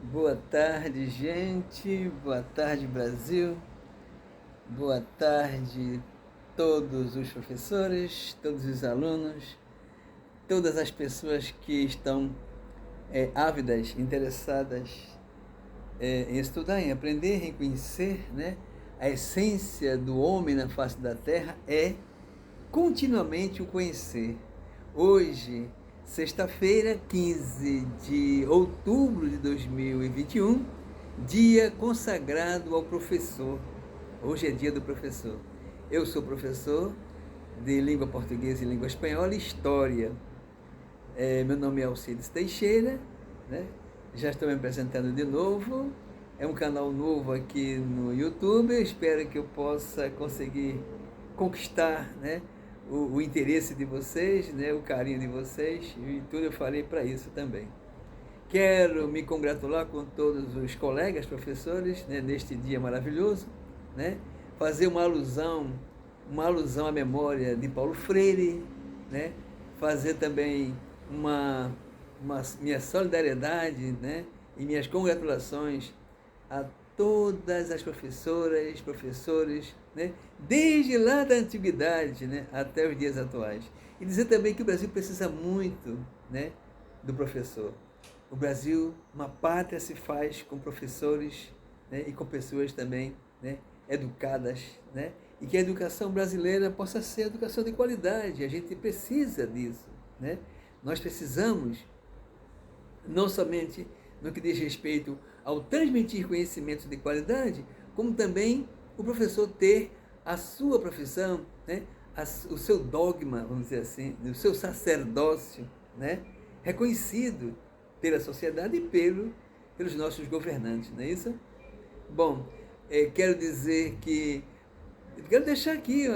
Boa tarde, gente. Boa tarde, Brasil. Boa tarde, todos os professores, todos os alunos, todas as pessoas que estão ávidas, interessadas em estudar, em aprender, em conhecer, né? A essência do homem na face da Terra é continuamente o conhecer. Hoje, sexta-feira, 15 de outubro de 2021, dia consagrado ao professor. Hoje é dia do professor. Eu sou professor de língua portuguesa e língua espanhola e história. Meu nome é Alcides Teixeira, né? Já estou me apresentando de novo. É um canal novo aqui no YouTube. Eu espero que eu possa conseguir conquistar, né, o interesse de vocês, né, o carinho de vocês, e tudo eu falei para isso também. Quero me congratular com todos os colegas professores, né, neste dia maravilhoso, né, fazer uma alusão à memória de Paulo Freire, né, fazer também uma minha solidariedade, né, e minhas congratulações a todas as professoras, professores, né, desde lá da antiguidade, né, até os dias atuais. E dizer também que o Brasil precisa muito, né, do professor. O Brasil, uma pátria se faz com professores, né, e com pessoas também, né, educadas, né, e que a educação brasileira possa ser educação de qualidade. A gente precisa disso, né? Nós precisamos não somente no que diz respeito ao transmitir conhecimentos de qualidade, como também o professor ter a sua profissão, né, o seu dogma, vamos dizer assim, o seu sacerdócio, né, reconhecido pela sociedade e pelos nossos governantes, não é isso? Bom, quero dizer que quero deixar aqui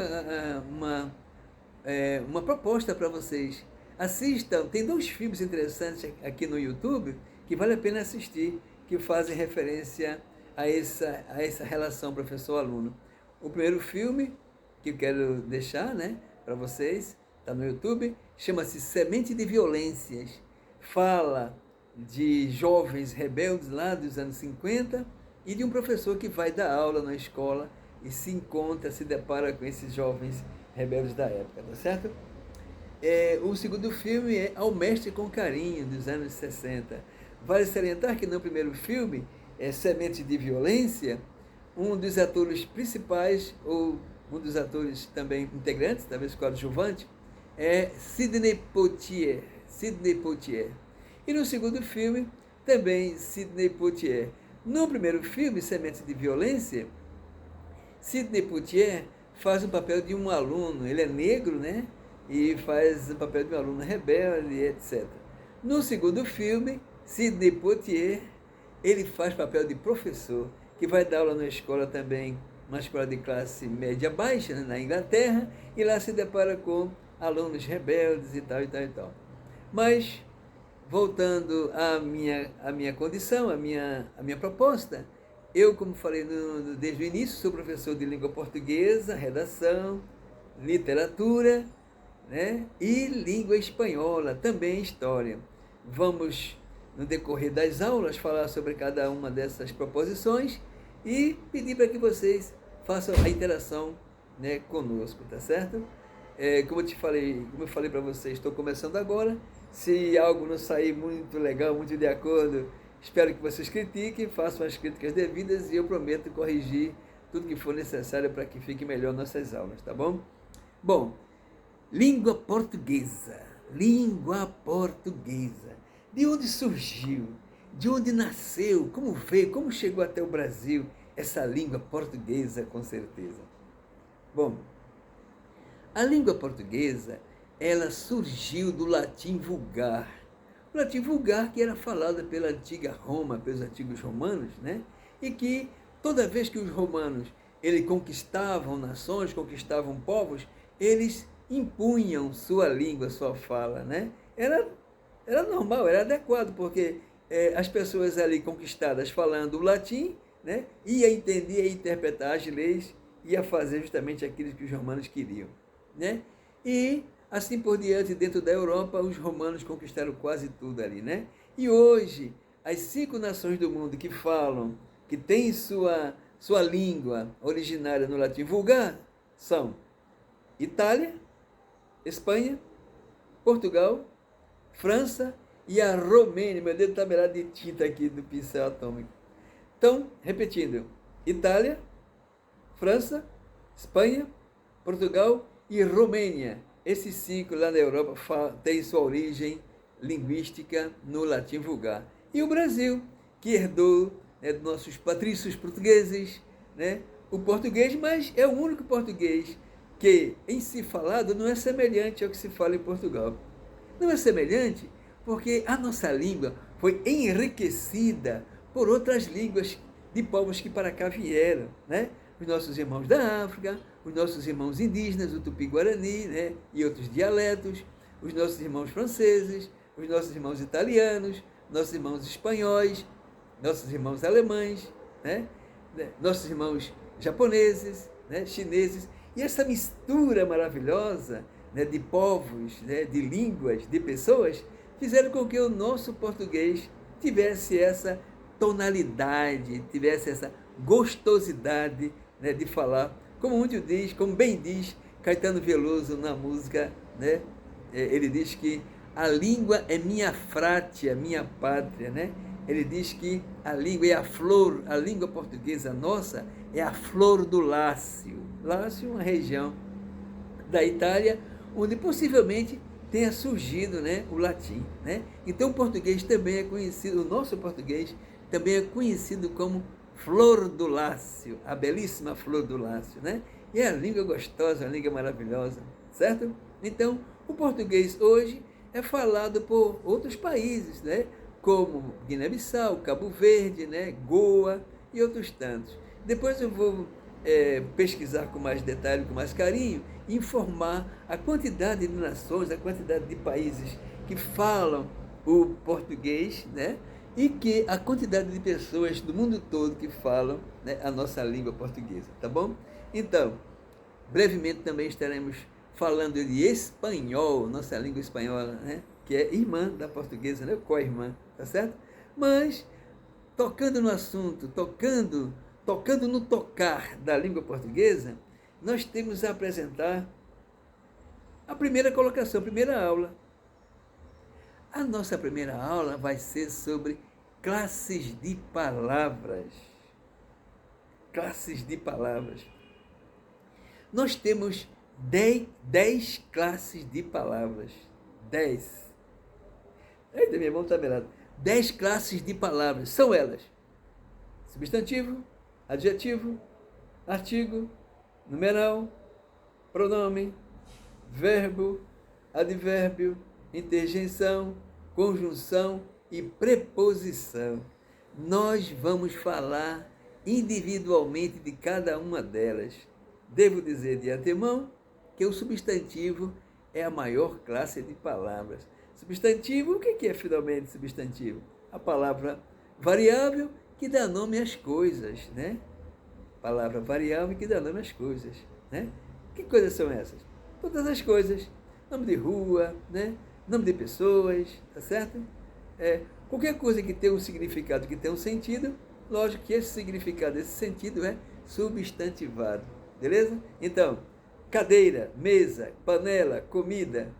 uma proposta para vocês. Assistam, tem dois filmes interessantes aqui no YouTube que vale a pena assistir, que fazem referência a essa relação professor-aluno. O primeiro filme que eu quero deixar, né, para vocês, está no YouTube, chama-se Semente de Violências. Fala de jovens rebeldes lá dos anos 50 e de um professor que vai dar aula na escola e se encontra, se depara com esses jovens rebeldes da época, tá certo? O segundo filme é Ao Mestre com Carinho, dos anos 60. Vale salientar que no primeiro filme, Semente de Violência, um dos atores principais, ou um dos atores também integrantes, talvez coadjuvante, é Sidney Poitier. Sidney Poitier. E no segundo filme, também Sidney Poitier. No primeiro filme, Semente de Violência, Sidney Poitier faz o papel de um aluno, ele é negro, né? E faz o papel de um aluno rebelde, etc. No segundo filme, Sidney Poitier, ele faz papel de professor, que vai dar aula na escola também, uma escola de classe média baixa, né, na Inglaterra, e lá se depara com alunos rebeldes e tal, e tal, e tal. Mas, voltando à minha condição, à minha proposta, eu, como falei desde o início, sou professor de língua portuguesa, redação, literatura, né, e língua espanhola, também história. Vamos, no decorrer das aulas, falar sobre cada uma dessas proposições e pedir para que vocês façam a interação, né, conosco, tá certo? Como eu falei para vocês, estou começando agora. Se algo não sair muito legal, muito de acordo, espero que vocês critiquem, façam as críticas devidas e eu prometo corrigir tudo que for necessário para que fique melhor nossas aulas, tá bom? Bom, língua portuguesa. Língua portuguesa. De onde surgiu? De onde nasceu? Como veio? Como chegou até o Brasil essa língua portuguesa, com certeza? Bom, a língua portuguesa, ela surgiu do latim vulgar. O latim vulgar que era falado pela antiga Roma, pelos antigos romanos, né? E que toda vez que os romanos eles conquistavam nações, conquistavam povos, eles impunham sua língua, sua fala, né? Era normal, era adequado, porque as pessoas ali conquistadas falando o latim, né, ia entender e interpretar as leis, ia fazer justamente aquilo que os romanos queriam, né? E assim por diante, dentro da Europa, os romanos conquistaram quase tudo ali, né? E hoje, as 5 nações do mundo que falam, que têm sua língua originária no latim vulgar, são Itália, Espanha, Portugal, França e a Romênia. Meu dedo está melado de tinta aqui do pincel atômico. Então, repetindo, Itália, França, Espanha, Portugal e Romênia. Esses 5 lá na Europa têm sua origem linguística no latim vulgar. E o Brasil, que herdou, né, dos nossos patrícios portugueses, né, o português, mas é o único português que, em si falado, não é semelhante ao que se fala em Portugal. Não é semelhante porque a nossa língua foi enriquecida por outras línguas de povos que para cá vieram, né? Os nossos irmãos da África, os nossos irmãos indígenas, o Tupi-Guarani, né? E outros dialetos, os nossos irmãos franceses, os nossos irmãos italianos, nossos irmãos espanhóis, nossos irmãos alemães, né? Nossos irmãos japoneses, né? Chineses. E essa mistura maravilhosa, né, de povos, né, de línguas, de pessoas, fizeram com que o nosso português tivesse essa tonalidade, tivesse essa gostosidade, né, de falar, como muito diz, como bem diz Caetano Veloso na música, né? Ele diz que a língua é minha frátia, minha pátria, né? Ele diz que a língua é a flor, a língua portuguesa nossa é a flor do Lácio. Lácio é uma região da Itália onde possivelmente tenha surgido, né, o latim, né? Então o português também é conhecido, o nosso português também é conhecido como flor do Lácio, a belíssima flor do Lácio, né? E é a língua gostosa, a língua maravilhosa, certo? Então, o português hoje é falado por outros países, né? Como Guiné-Bissau, Cabo Verde, né? Goa e outros tantos. Depois eu vou pesquisar com mais detalhe, com mais carinho, e informar a quantidade de nações, a quantidade de países que falam o português, né? E que a quantidade de pessoas do mundo todo que falam, né, a nossa língua portuguesa, tá bom? Então, brevemente também estaremos falando de espanhol, nossa língua espanhola, né, que é irmã da portuguesa, né, co-irmã, tá certo? Mas, tocando no assunto, tocando no tocar da língua portuguesa, nós temos a apresentar a primeira colocação, a primeira aula. A nossa primeira aula vai ser sobre classes de palavras. Classes de palavras. Nós temos 10 classes de palavras. 10. Eita, minha mão está virada. 10 classes de palavras. São elas: substantivo, adjetivo, artigo, numeral, pronome, verbo, advérbio, interjeição, conjunção e preposição. Nós vamos falar individualmente de cada uma delas. Devo dizer de antemão que o substantivo é a maior classe de palavras. Substantivo, o que é finalmente substantivo? A palavra variável que dá nome às coisas, né? Palavra variável que dá nome às coisas, né? Que coisas são essas? Todas as coisas. Nome de rua, né? Nome de pessoas, tá certo? Qualquer coisa que tenha um significado, que tenha um sentido, lógico que esse significado, esse sentido é substantivado, beleza? Então, cadeira, mesa, panela, comida,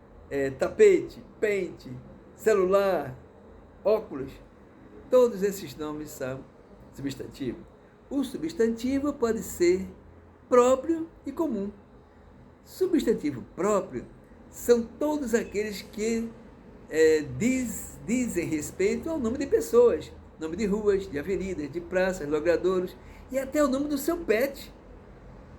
tapete, pente, celular, óculos, todos esses nomes são substantivos. O substantivo pode ser próprio e comum. Substantivo próprio são todos aqueles que dizem respeito ao nome de pessoas, nome de ruas, de avenidas, de praças, logradouros e até o nome do seu pet.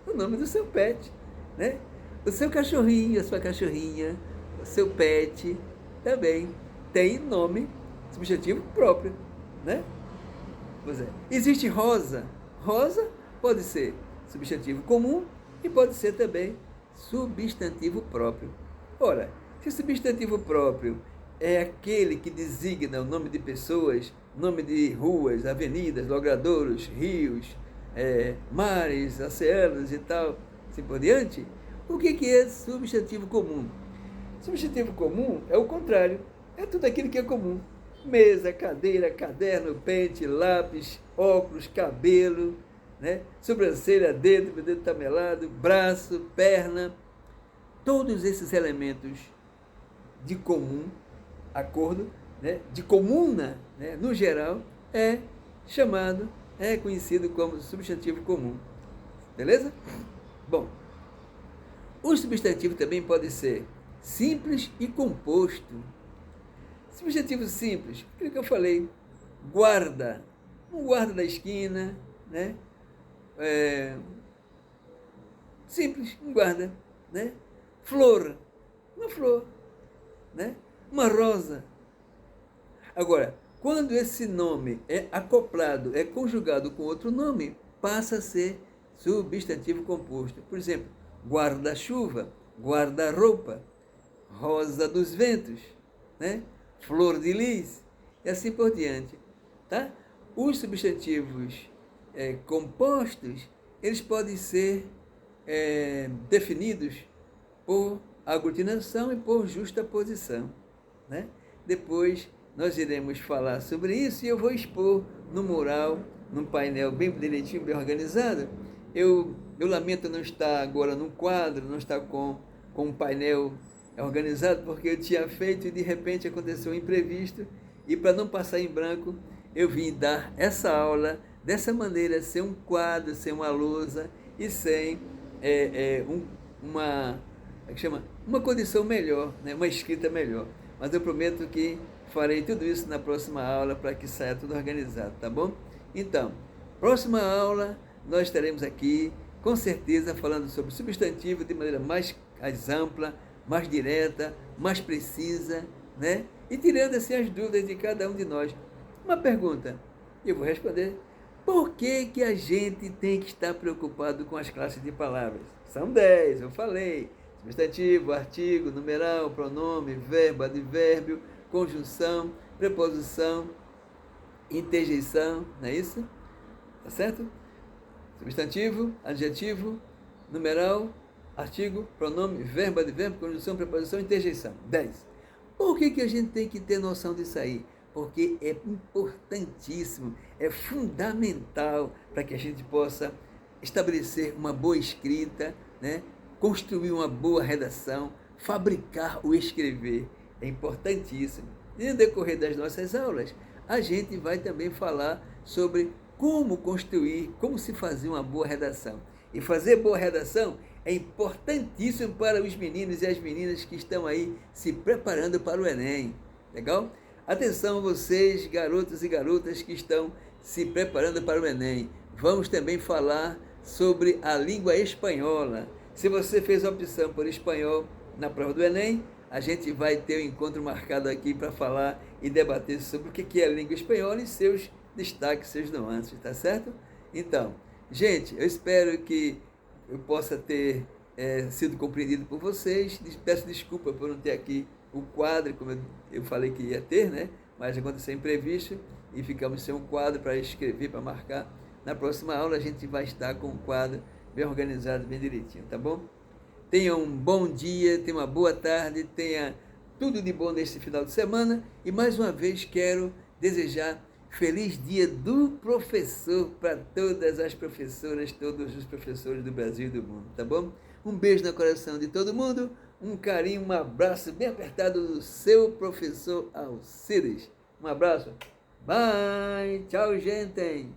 O nome do seu pet, né? O seu cachorrinho, a sua cachorrinha, o seu pet também tem nome substantivo próprio, né? Pois é. Existe rosa. Rosa pode ser substantivo comum e pode ser também substantivo próprio. Ora, se o substantivo próprio é aquele que designa o nome de pessoas, nome de ruas, avenidas, logradouros, rios, mares, oceanos e tal, assim por diante, o que é substantivo comum? Substantivo comum é o contrário, é tudo aquilo que é comum. Mesa, cadeira, caderno, pente, lápis, óculos, cabelo, né? Sobrancelha, dedo, meu dedo está melado, braço, perna. Todos esses elementos de comum acordo, né? De comuna, né? No geral, é chamado, é conhecido como substantivo comum. Beleza? Bom, o substantivo também pode ser simples e composto. Substantivo simples, aquilo que eu falei, guarda, um guarda da esquina, né? Simples, um guarda, né? Flor, uma flor, né? Uma rosa. Agora, quando esse nome é acoplado, é conjugado com outro nome, passa a ser substantivo composto. Por exemplo, guarda-chuva, guarda-roupa, rosa dos ventos, né? Flor de lis, e assim por diante. Tá? Os substantivos compostos, eles podem ser definidos por aglutinação e por justaposição. Né? Depois nós iremos falar sobre isso e eu vou expor no mural, num painel bem direitinho, bem organizado. Eu lamento não estar agora num quadro, não estar com um painel organizado, porque eu tinha feito e de repente aconteceu um imprevisto e para não passar em branco, eu vim dar essa aula dessa maneira, sem um quadro, sem uma lousa e sem uma condição melhor, né? Uma escrita melhor. Mas eu prometo que farei tudo isso na próxima aula para que saia tudo organizado, tá bom? Então, próxima aula nós estaremos aqui, com certeza, falando sobre substantivo de maneira mais ampla, mais direta, mais precisa, né? E tirando assim as dúvidas de cada um de nós. Uma pergunta, eu vou responder. Por que que a gente tem que estar preocupado com as classes de palavras? São 10, eu falei. Substantivo, artigo, numeral, pronome, verbo, advérbio, conjunção, preposição, interjeição, não é isso? Tá certo? Substantivo, adjetivo, numeral, artigo, pronome, verbo, advérbio, conjunção, preposição, interjeição. 10. Por que que a gente tem que ter noção disso aí? Porque é importantíssimo, é fundamental para que a gente possa estabelecer uma boa escrita, né? Construir uma boa redação, fabricar o escrever. É importantíssimo. E no decorrer das nossas aulas, a gente vai também falar sobre como construir, como se fazer uma boa redação. E fazer boa redação é importantíssimo para os meninos e as meninas que estão aí se preparando para o Enem. Legal? Atenção vocês, garotos e garotas que estão se preparando para o Enem. Vamos também falar sobre a língua espanhola. Se você fez a opção por espanhol na prova do Enem, a gente vai ter um encontro marcado aqui para falar e debater sobre o que é a língua espanhola e seus destaques, seus nuances, tá certo? Então, gente, eu espero que eu possa ter sido compreendido por vocês. Peço desculpa por não ter aqui o quadro, como eu falei que ia ter, né? Mas aconteceu imprevisto e ficamos sem um quadro para escrever, para marcar. Na próxima aula a gente vai estar com um quadro bem organizado, bem direitinho, tá bom? Tenha um bom dia, tenha uma boa tarde, tenha tudo de bom neste final de semana e mais uma vez quero desejar feliz dia do professor para todas as professoras, todos os professores do Brasil e do mundo, tá bom? Um beijo no coração de todo mundo, um carinho, um abraço bem apertado do seu professor Alcides. Um abraço. Bye. Tchau, gente.